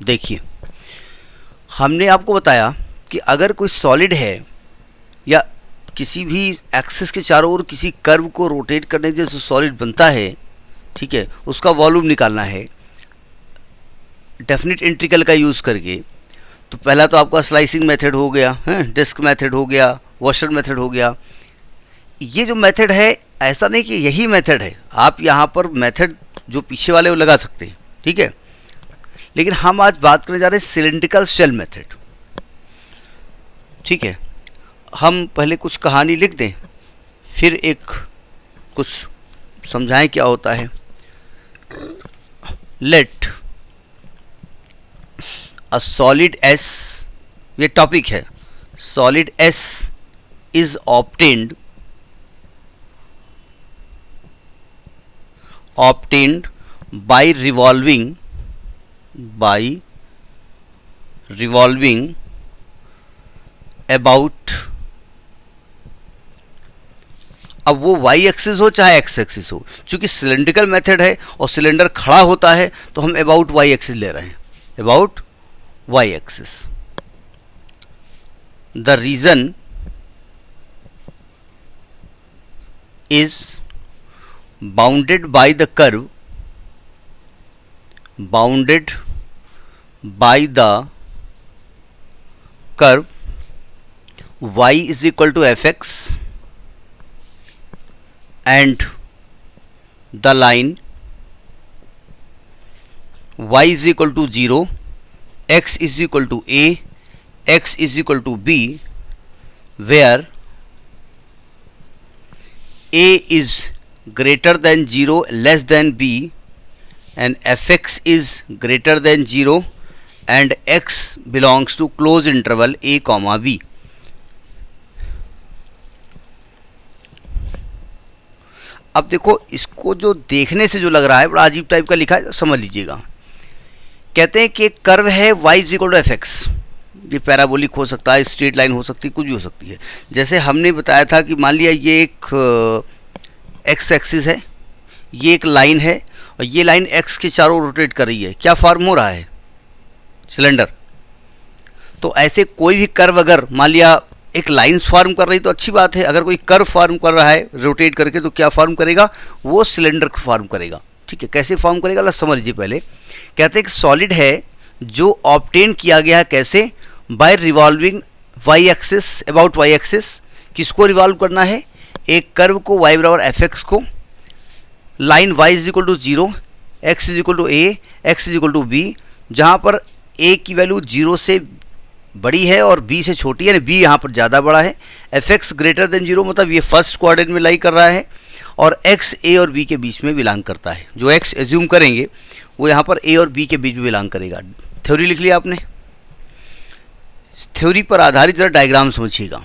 देखिए, हमने आपको बताया कि अगर कोई सॉलिड है या किसी भी एक्सिस के चारों ओर किसी कर्व को रोटेट करने से जो सॉलिड बनता है, ठीक है, उसका वॉल्यूम निकालना है डेफिनेट इंटीग्रल का यूज़ करके। तो पहला तो आपका स्लाइसिंग मेथड हो गया, डिस्क मेथड हो गया, वॉशर मेथड हो गया। ये जो मेथड है, ऐसा नहीं कि यही मेथड है, आप यहाँ पर मेथड जो पीछे वाले वो लगा सकते हैं, ठीक है। लेकिन हम आज बात करने जा रहे हैं सिलिंड्रिकल शेल मेथड, ठीक है। हम पहले कुछ कहानी लिख दें, फिर एक कुछ समझाएं क्या होता है। लेट अ सॉलिड एस, ये टॉपिक है, solid S is obtained by revolving about, अब वो वाई एक्सिस हो चाहे एक्स एक्सिस हो, चूंकि सिलेंड्रिकल मेथड है और सिलेंडर खड़ा होता है तो हम अबाउट वाई एक्सिस ले रहे हैं, about y axis. The reason is bounded by the curve y is equal to fx and the line y is equal to 0, x is equal to a, x is equal to b, where a is greater than 0 less than b and fx is greater than 0 and x belongs to closed interval a comma b। अब देखो, इसको जो देखने से जो लग रहा है बड़ा अजीब टाइप का लिखा है, समझ लीजिएगा। कहते हैं कि एक कर्व है y is equal to f x, ये पैराबोलिक हो सकता है, स्ट्रेट लाइन हो सकती है, कुछ भी हो सकती है। जैसे हमने बताया था कि मान लिया ये एक एक्स एक्सिस है, ये एक लाइन है और ये लाइन एक्स के चारों रोटेट कर रही है, क्या फॉर्म हो रहा है, सिलेंडर। तो ऐसे कोई भी कर्व अगर मान लिया एक लाइन फॉर्म कर रही तो अच्छी बात है, अगर कोई कर्व फॉर्म कर रहा है रोटेट करके तो क्या फॉर्म करेगा, वो सिलेंडर फॉर्म करेगा, ठीक है। कैसे फॉर्म करेगा ला समझ लीजिए पहले। कहते हैं कि सॉलिड है जो ऑब्टेन किया गया है, कैसे, by revolving y axis about y axis. किसको रिवॉल्व करना है, एक कर्व को y बराबर एफ एक्स को, line y is equal to 0, x is equal to a, x is equal to b, जहाँ पर a की वैल्यू 0 से बड़ी है और b से छोटी है, यानी b यहाँ पर ज़्यादा बड़ा है। एफ एक्स ग्रेटर देन 0 मतलब ये फर्स्ट क्वाड्रेंट में लाई कर रहा है और x a और b के बीच में बिलोंग करता है। जो x एज्यूम करेंगे वो यहाँ पर a और b के बीच में बिलोंग करेगा। थ्योरी लिख लिया आपने। थ्योरी पर आधारित ज़रा डायग्राम समझिएगा,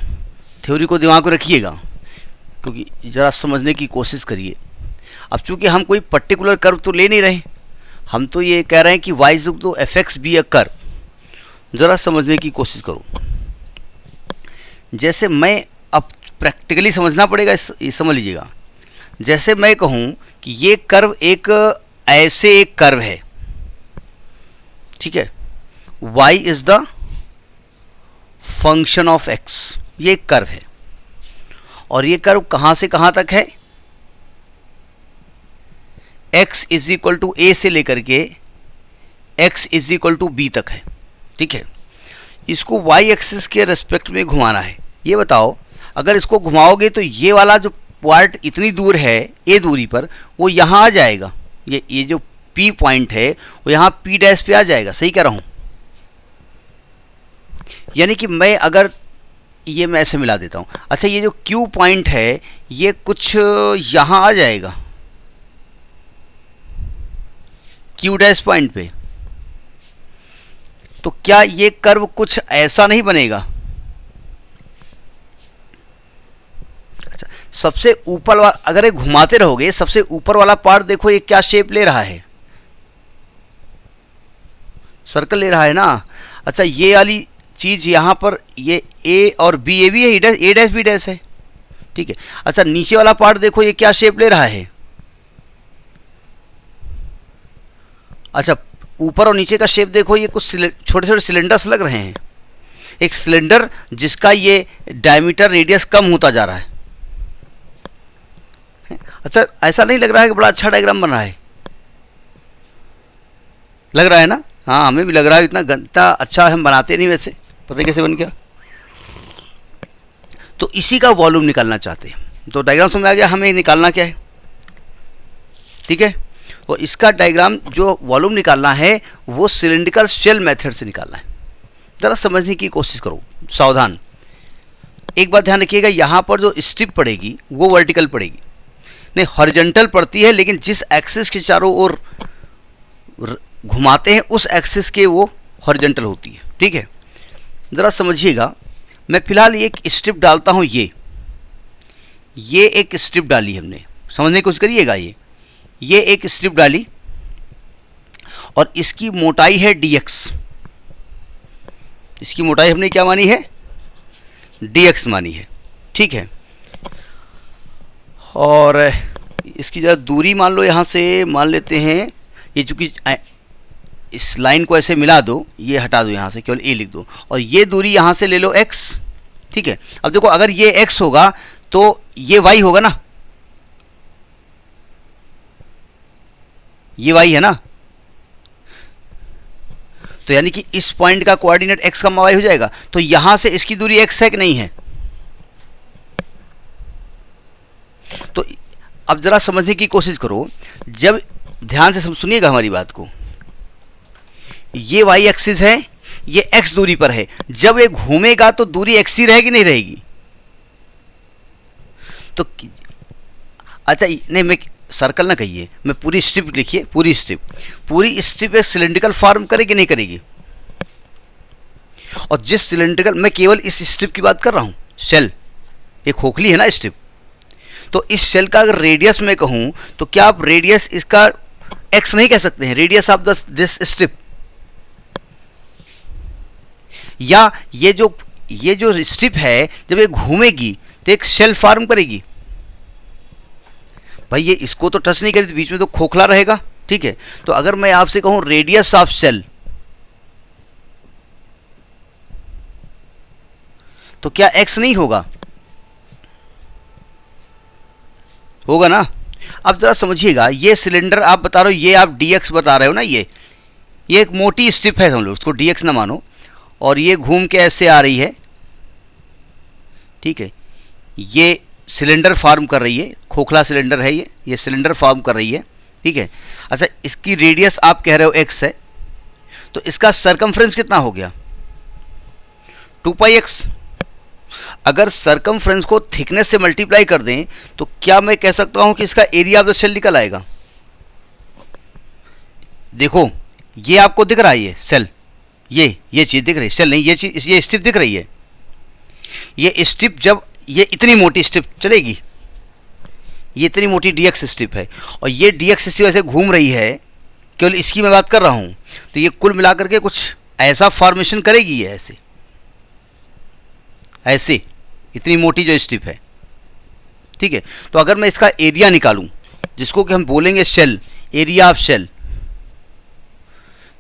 थ्योरी को दिमाग में रखिएगा, क्योंकि ज़रा समझने की कोशिश करिए। अब चूंकि हम कोई पर्टिकुलर कर्व तो ले नहीं रहे, हम तो ये कह रहे हैं कि y इज तो F x be a curve. ज़रा समझने की कोशिश करो। जैसे मैं, अब प्रैक्टिकली समझना पड़ेगा, ये समझ लीजिएगा। जैसे मैं कहूँ कि ये कर्व एक ऐसे एक कर्व है, ठीक है, y is the function of x, ये एक कर्व है और ये कर्व कहाँ से कहाँ तक है, x is equal to a से लेकर के x is equal to b तक है, ठीक है। इसको y एक्सिस के रेस्पेक्ट में घुमाना है। ये बताओ, अगर इसको घुमाओगे तो ये वाला जो पॉइंट इतनी दूर है a दूरी पर, वो यहाँ आ जाएगा, ये जो p पॉइंट है वो यहाँ p डैश पे आ जाएगा। सही कह रहा हूँ? यानी कि मैं अगर ये मैं ऐसे मिला देता हूँ, अच्छा ये जो Q पॉइंट है ये कुछ यहाँ आ जाएगा Q डैश पॉइंट पे, तो क्या ये कर्व कुछ ऐसा नहीं बनेगा? अच्छा, सबसे ऊपर वाला अगर ये घुमाते रहोगे, सबसे ऊपर वाला पार्ट देखो ये क्या शेप ले रहा है, सर्कल ले रहा है ना। अच्छा, ये वाली चीज़ यहाँ पर ये ए और बी, ए भी है, ए डैश बी डैश है, ठीक है। अच्छा, नीचे वाला पार्ट देखो ये क्या शेप ले रहा है। अच्छा, ऊपर और नीचे का शेप देखो, ये कुछ छोटे छोटे सिलेंडर्स लग रहे हैं। एक सिलेंडर जिसका ये डायमीटर रेडियस कम होता जा रहा है। अच्छा, ऐसा नहीं लग रहा है कि बड़ा अच्छा डायग्राम बन रहा है? लग रहा है ना? हाँ, हमें भी लग रहा है। इतना अच्छा हम बनाते नहीं वैसे, पता है कैसे बन गया। तो इसी का वॉल्यूम निकालना चाहते हैं। तो डायग्राम समझ में आ गया हमें निकालना क्या है, ठीक है। तो इसका डायग्राम जो वॉल्यूम निकालना है वो सिलिंड्रिकल शेल मेथड से निकालना है। ज़रा समझने की कोशिश करो, सावधान। एक बात ध्यान रखिएगा, यहाँ पर जो स्ट्रिप पड़ेगी वो वर्टिकल पड़ेगी, नहीं हॉरिजॉन्टल पड़ती है, लेकिन जिस एक्सिस के चारों ओर घुमाते हैं उस एक्सिस के वो हॉरिजॉन्टल होती है, ठीक है। ज़रा समझिएगा, मैं फिलहाल एक स्ट्रिप डालता हूँ। ये एक स्ट्रिप डाली हमने, समझने की कोशिश करिएगा। ये एक स्ट्रिप डाली और इसकी मोटाई है dx। इसकी मोटाई हमने क्या मानी है? dx मानी है, ठीक है। और इसकी ज़रा दूरी मान लो, यहाँ से मान लेते हैं, ये चूँकि इस लाइन को ऐसे मिला दो, ये हटा दो, यहाँ से केवल a लिख दो, और ये दूरी यहाँ से ले लो x, ठीक है। अब देखो, अगर ये x होगा तो ये y होगा ना, ये y है ना। तो यानी कि इस पॉइंट का कोऑर्डिनेट x का y हो जाएगा। तो यहां से इसकी दूरी x है कि नहीं है? तो अब जरा समझने की कोशिश करो, जब ध्यान से सुनिएगा हमारी बात को। ये y एक्सिस है, ये x दूरी पर है। जब ये घूमेगा तो दूरी x ही रहेगी, नहीं रहेगी? तो अच्छा, नहीं, मैं सर्कल ना कहिए, मैं पूरी स्ट्रिप लिखिए। पूरी स्ट्रिप एक सिलिंड्रिकल फॉर्म करेगी नहीं करेगी? और जिस सिलिंड्रिकल, मैं केवल इस स्ट्रिप की बात कर रहा हूं, शेल, ये खोखली है ना स्ट्रिप। तो इस शेल का अगर रेडियस मैं कहूं तो क्या आप रेडियस इसका x नहीं कह सकते हैं? Radius of this strip. या ये जो स्ट्रिप है, जब ये घूमेगी तो एक शेल फॉर्म करेगी। भाई ये इसको तो टच नहीं करेगी, बीच में तो खोखला रहेगा, ठीक है। तो अगर मैं आपसे कहूं रेडियस ऑफ शेल, तो क्या x नहीं होगा? होगा ना। अब जरा समझिएगा, ये सिलेंडर आप बता रहे हो, ये आप dx बता रहे हो ना, ये एक मोटी स्ट्रिप है, समझ लो, उसको dx ना मानो, और ये घूम के ऐसे आ रही है, ठीक है। ये सिलेंडर फॉर्म कर रही है, खोखला सिलेंडर है ये सिलेंडर फॉर्म कर रही है, ठीक है। अच्छा, इसकी रेडियस आप कह रहे हो x है, तो इसका सरकमफ्रेंस कितना हो गया? 2πx। अगर सरकमफ्रेंस को थिकनेस से मल्टीप्लाई कर दें तो क्या मैं कह सकता हूं कि इसका एरिया ऑफ द शेल निकल आएगा? देखो, ये आपको दिख रहा है, ये सेल, ये चीज़ दिख रही है, शेल नहीं, ये चीज़, ये स्ट्रिप दिख रही है। ये स्ट्रिप, जब ये इतनी मोटी स्ट्रिप चलेगी, ये इतनी मोटी dx स्ट्रिप है, और ये dx स्ट्रिप ऐसे घूम रही है, केवल इसकी मैं बात कर रहा हूँ, तो ये कुल मिलाकर के कुछ ऐसा फॉर्मेशन करेगी, ये ऐसे इतनी मोटी जो स्ट्रिप है, ठीक है। तो अगर मैं इसका एरिया निकालूं, जिसको कि हम बोलेंगे शेल, एरिया ऑफ शेल,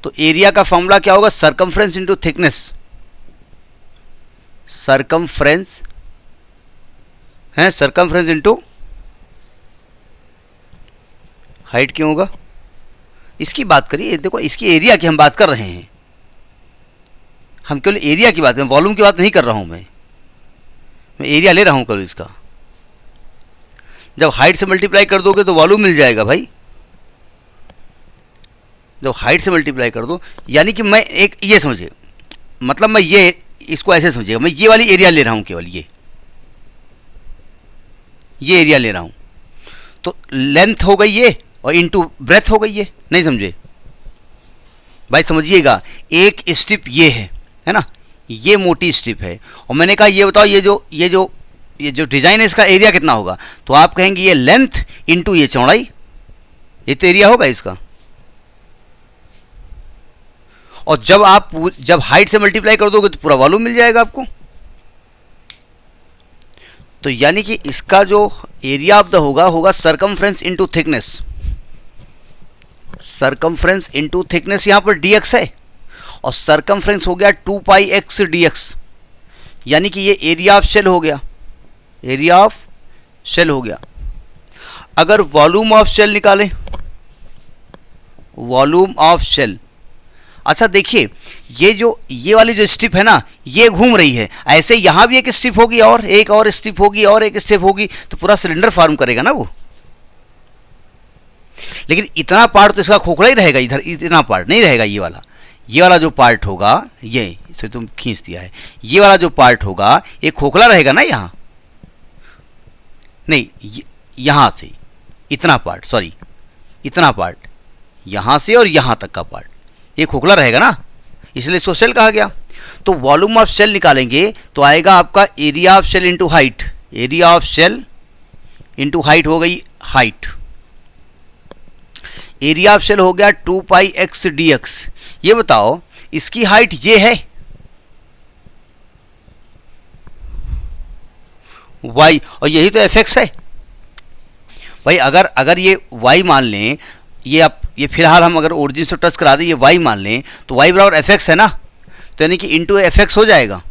तो एरिया का फॉर्मूला क्या होगा? Circumference into thickness. सरकमफ्रेंस है, सरकमफ्रेंस इंटू हाइट क्यों होगा? इसकी बात करिए, देखो इसकी एरिया की हम बात कर रहे हैं, हम केवल एरिया की बात कर रहे हैं, वॉल्यूम की बात नहीं कर रहा हूं मैं एरिया ले रहा हूं केवल इसका। जब हाइट से मल्टीप्लाई कर दोगे तो वॉल्यूम मिल जाएगा भाई। जब हाइट से मल्टीप्लाई कर दो, यानी कि मैं एक, ये समझिए, मतलब मैं ये, इसको ऐसे समझिएगा, मैं ये वाली एरिया ले रहा हूं, केवल ये एरिया ले रहा हूं, तो लेंथ हो गई ये, और इनटू ब्रेथ हो गई ये। नहीं समझे भाई? समझिएगा, एक स्ट्रिप ये है ना, ये मोटी स्ट्रिप है, और मैंने कहा ये बताओ, ये जो डिजाइन है इसका एरिया कितना होगा? तो आप कहेंगे ये लेंथ इनटू ये चौड़ाई, ये तो एरिया होगा इसका। और जब हाइट से मल्टीप्लाई कर दोगे तो पूरा वॉल्यूम मिल जाएगा आपको। तो यानी कि इसका जो एरिया ऑफ द होगा circumference into thickness. Circumference into thickness, यहाँ पर dx है और सरकमफ्रेंस हो गया 2 पाई x dx, यानी कि ये एरिया ऑफ शेल हो गया, एरिया ऑफ शेल हो गया। अगर वॉल्यूम ऑफ शेल निकालें, वॉल्यूम ऑफ शेल, अच्छा देखिए ये वाली जो स्ट्रिप है ना ये घूम रही है, ऐसे यहाँ भी एक स्ट्रिप होगी और एक और स्ट्रिप होगी और एक स्ट्रिप होगी, तो पूरा सिलेंडर फॉर्म करेगा ना वो। लेकिन इतना पार्ट तो इसका खोखला ही रहेगा, इधर इतना पार्ट नहीं रहेगा। ये वाला जो पार्ट होगा, ये इसे तुम खींच दिया है, ये वाला जो पार्ट होगा ये खोखला रहेगा ना, यहाँ नहीं, यहाँ से इतना पार्ट, सॉरी इतना पार्ट, यहाँ से और यहाँ तक का पार्ट ये खोखला रहेगा ना, इसलिए इसको शेल कहा गया। तो वॉल्यूम ऑफ शेल निकालेंगे तो आएगा आपका area of shell into height, area of shell into height हो गई हाइट। एरिया ऑफ शेल हो गया 2 पाई x dx। ये बताओ इसकी हाइट ये है y और यही तो fx है भाई। अगर ये y मान लें, ये फिलहाल हम अगर ओरिजिन से टच करा दें, ये y मान लें तो y बराबर fx है ना, तो यानी कि इंटू fx हो जाएगा,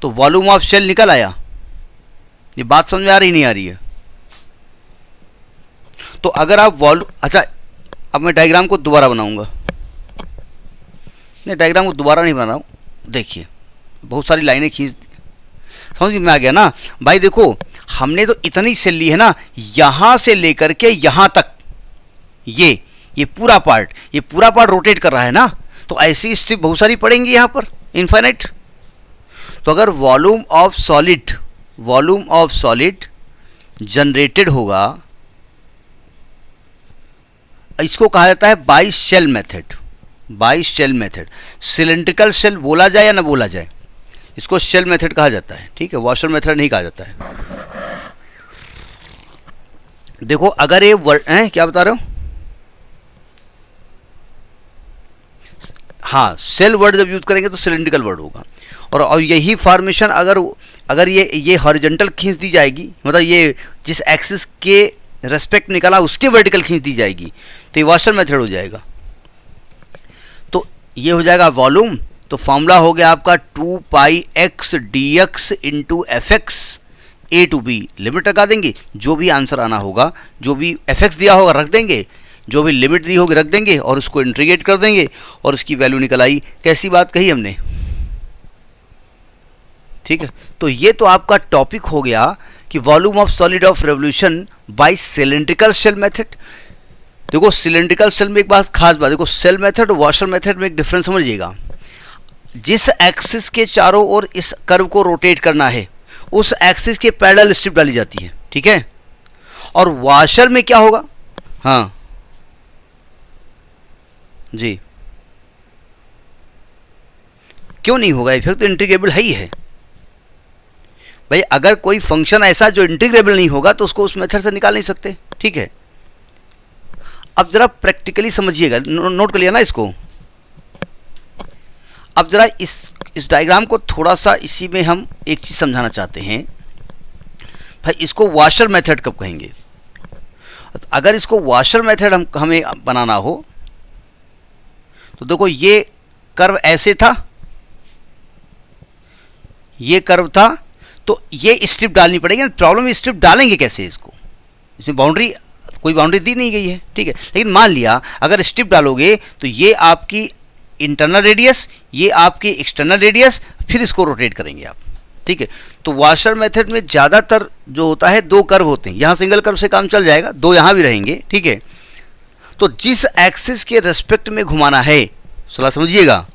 तो वॉल्यूम ऑफ शेल निकल आया। ये बात समझ में आ रही नहीं आ रही है? तो अगर आप अच्छा अब मैं डायग्राम को दोबारा बनाऊंगा, नहीं डायग्राम को दोबारा नहीं बना रहा हूँ, देखिए बहुत सारी लाइनें खींच, समझ में आ गया ना भाई। देखो हमने तो इतनी सेल ली है ना, यहाँ से लेकर के यहाँ तक ये पूरा पार्ट रोटेट कर रहा है ना, तो ऐसी स्ट्रिप बहुत सारी पड़ेंगी यहाँ पर इनफाइनाइट। तो अगर वॉल्यूम ऑफ सॉलिड जनरेटेड होगा, इसको कहा जाता है by shell method. Cylindrical shell बोला जाए या ना बोला जाए, इसको शेल मेथड कहा जाता है, ठीक है, वॉशर मेथड नहीं कहा जाता है। देखो अगर ये वर्ड क्या बता रहे हो, हाँ सेल वर्ड जब यूज करेंगे तो सिलेंड्रिकल वर्ड होगा। और यही फॉर्मेशन अगर ये हॉरिजॉन्टल खींच दी जाएगी, मतलब ये जिस एक्सिस के रेस्पेक्ट निकाला उसके वर्टिकल खींच दी जाएगी, तो ये वॉशर मेथड हो जाएगा। तो ये हो जाएगा वॉल्यूम, तो फॉर्मूला हो गया आपका 2 pi x dx into f x a to b. Limit लगा देंगे, जो भी आंसर आना होगा, जो भी एफ एक्स दिया होगा रख देंगे, जो भी लिमिट दी होगी रख देंगे और उसको इंटीग्रेट कर देंगे और उसकी वैल्यू निकल आई। कैसी बात कही हमने, ठीक है। तो ये तो आपका टॉपिक हो गया कि volume of solid of revolution by cylindrical shell method. देखो सिलेंड्रिकल शेल में एक बात खास बात, देखो शेल मेथड और वॉशर मेथड में एक डिफरेंस समझिएगा। जिस एक्सिस के चारों ओर इस कर्व को रोटेट करना है उस एक्सिस के पैरेलल स्ट्रिप डाली जाती है, ठीक है। और वॉशर में क्या होगा, हाँ जी क्यों नहीं होगा, इफेक्ट तो इंटीग्रेबल है ही है भाई। अगर कोई फंक्शन ऐसा जो इंटीग्रेबल नहीं होगा तो उसको उस मेथड से निकाल नहीं सकते, ठीक है। अब जरा प्रैक्टिकली समझिएगा, नोट कर लिया ना इसको। अब जरा इस डायग्राम को थोड़ा सा, इसी में हम एक चीज समझाना चाहते हैं भाई। इसको वॉशर मेथड कब कहेंगे, अगर इसको वॉशर मेथड हमें बनाना हो तो देखो ये कर्व ऐसे था, ये कर्व था, तो ये स्ट्रिप डालनी पड़ेगी। प्रॉब्लम स्ट्रिप डालेंगे कैसे इसको, इसमें कोई बाउंड्री दी नहीं गई है, ठीक है। लेकिन मान लिया अगर स्ट्रिप डालोगे तो ये आपकी इंटरनल रेडियस, ये आपकी एक्सटर्नल रेडियस, फिर इसको रोटेट करेंगे आप, ठीक है। तो वॉशर मेथड में ज़्यादातर जो होता है 2 कर्व होते हैं, यहाँ सिंगल कर्व से काम चल जाएगा, 2 यहाँ भी रहेंगे, ठीक है। तो जिस एक्सिस के रेस्पेक्ट में घुमाना है, सलाह समझिएगा,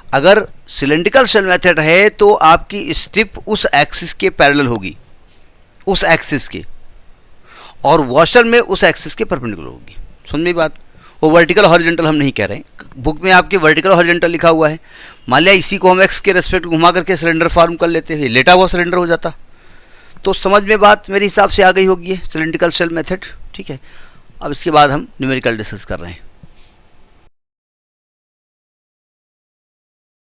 अगर सिलेंड्रिकल शेल मेथड है तो आपकी स्ट्रिप उस एक्सिस के पैरेलल होगी, उस एक्सिस के, और वॉशर में उस एक्सिस के परपेंडिकुलर होगी। समझ में बात, वो वर्टिकल हॉरिजॉन्टल हम नहीं कह रहे हैं, बुक में आपके वर्टिकल हॉरिजॉन्टल लिखा हुआ है। मान लिया इसी को हम एक्स के रेस्पेक्ट घुमा करके सिलेंडर फॉर्म कर लेते हैं, लेटा हुआ सिलेंडर हो जाता। तो समझ में बात मेरे हिसाब से आ गई होगी सिलेंड्रिकल शेल मेथड, ठीक है। अब इसके बाद हम न्यूमेरिकल डिस्कस कर रहे हैं।